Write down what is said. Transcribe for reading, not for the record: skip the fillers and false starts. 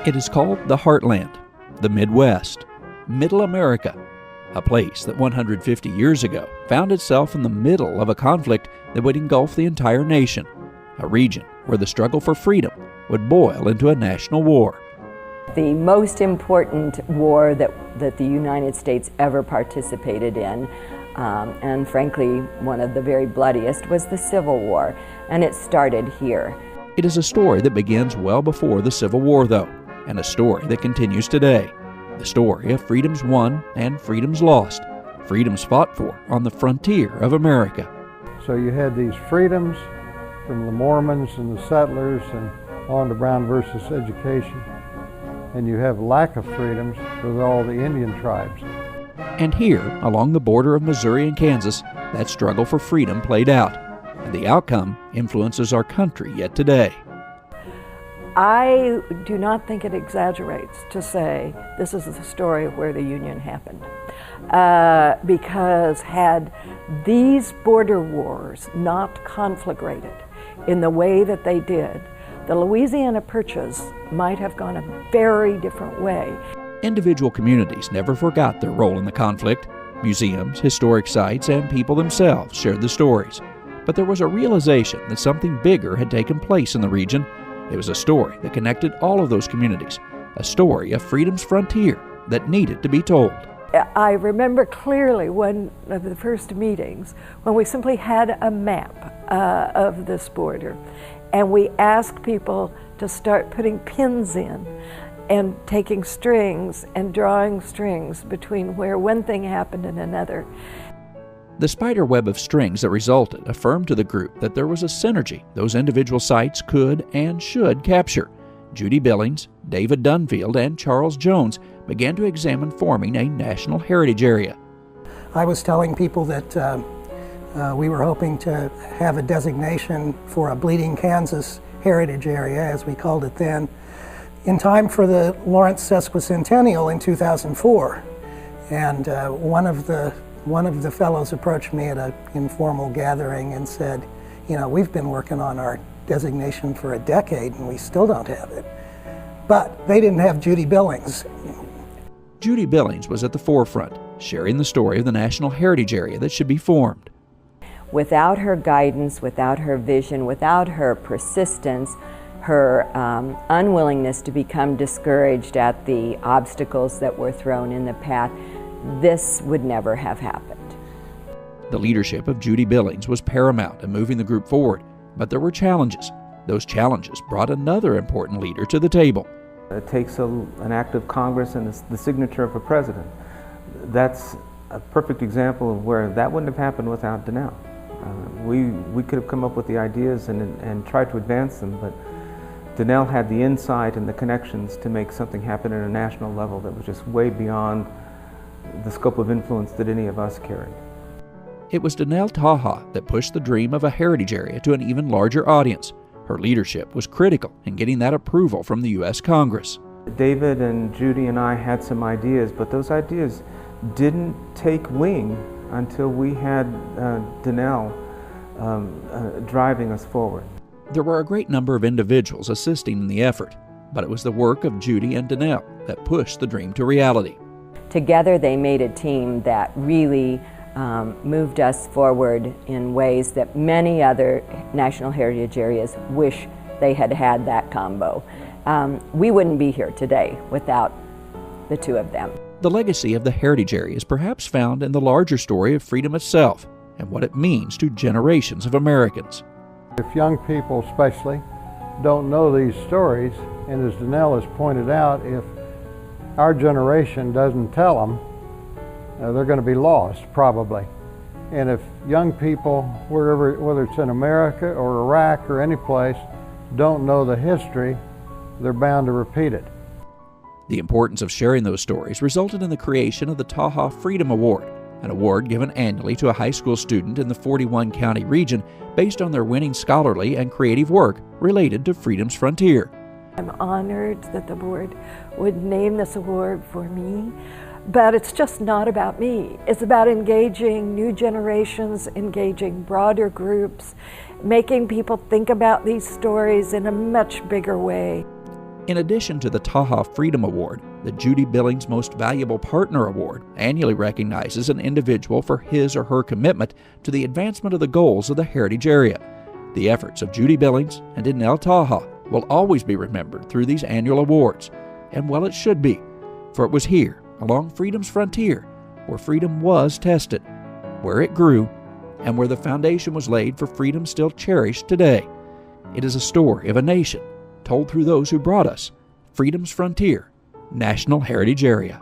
It is called the Heartland, the Midwest, Middle America, a place that 150 years ago found itself in the middle of a conflict that would engulf the entire nation, a region where the struggle for freedom would boil into a national war. The most important war that the United States ever participated in, and frankly one of the very bloodiest, was the Civil War, and it started here. It is a story that begins well before the Civil War, though, and a story that continues today. The story of freedoms won and freedoms lost, freedoms fought for on the frontier of America. So you had these freedoms from the Mormons and the settlers and on to Brown versus education, and you have lack of freedoms with all the Indian tribes. And here, along the border of Missouri and Kansas, that struggle for freedom played out, and the outcome influences our country yet today. I do not think it exaggerates to say this is the story of where the Union happened. Because had these border wars not conflagrated in the way that they did, the Louisiana Purchase might have gone a very different way. Individual communities never forgot their role in the conflict. Museums, historic sites, and people themselves shared the stories. But there was a realization that something bigger had taken place in the region. It was a story that connected all of those communities, a story of freedom's frontier that needed to be told. I remember clearly one of the first meetings when we simply had a map of this border, and we asked people to start putting pins in and taking strings and drawing strings between where one thing happened and another. The spider web of strings that resulted affirmed to the group that there was a synergy those individual sites could and should capture. Judy Billings, David Dunfield, and Charles Jones began to examine forming a national heritage area. I was telling people that we were hoping to have a designation for a Bleeding Kansas heritage area, as we called it then, in time for the Lawrence Sesquicentennial in 2004. And one of the fellows approached me at an informal gathering and said, you know, we've been working on our designation for a decade and we still don't have it. But they didn't have Judy Billings. Judy Billings was at the forefront, sharing the story of the national heritage area that should be formed. Without her guidance, without her vision, without her persistence, her unwillingness to become discouraged at the obstacles that were thrown in the path, this would never have happened. The leadership of Judy Billings was paramount in moving the group forward, but there were challenges. Those challenges brought another important leader to the table. It takes an act of Congress and the signature of a president. That's a perfect example of where that wouldn't have happened without Deanell. We could have come up with the ideas and tried to advance them, but Deanell had the insight and the connections to make something happen at a national level that was just way beyond the scope of influence that any of us carried. It was Deanell Tacha that pushed the dream of a heritage area to an even larger audience. Her leadership was critical in getting that approval from the U.S. Congress. David and Judy and I had some ideas, but those ideas didn't take wing until we had Deanell driving us forward. There were a great number of individuals assisting in the effort, but it was the work of Judy and Deanell that pushed the dream to reality. Together they made a team that really moved us forward in ways that many other national heritage areas wish they had had that combo. We wouldn't be here today without the two of them. The legacy of the heritage area is perhaps found in the larger story of freedom itself and what it means to generations of Americans. If young people especially don't know these stories, and as Deanell has pointed out, if our generation doesn't tell them, they're going to be lost, probably. And if young people, wherever, whether it's in America or Iraq or any place, don't know the history, they're bound to repeat it. The importance of sharing those stories resulted in the creation of the Taha Freedom Award, an award given annually to a high school student in the 41-county region based on their winning scholarly and creative work related to freedom's frontier. I'm honored that the board would name this award for me, but it's just not about me. It's about engaging new generations, engaging broader groups, making people think about these stories in a much bigger way. In addition to the Tacha Freedom Award, the Judy Billings Most Valuable Partner Award annually recognizes an individual for his or her commitment to the advancement of the goals of the heritage area. The efforts of Judy Billings and Deanell Tacha will always be remembered through these annual awards, and well it should be, for it was here, along freedom's frontier, where freedom was tested, where it grew, and where the foundation was laid for freedom still cherished today. It is a story of a nation told through those who brought us freedom's frontier, National Heritage Area.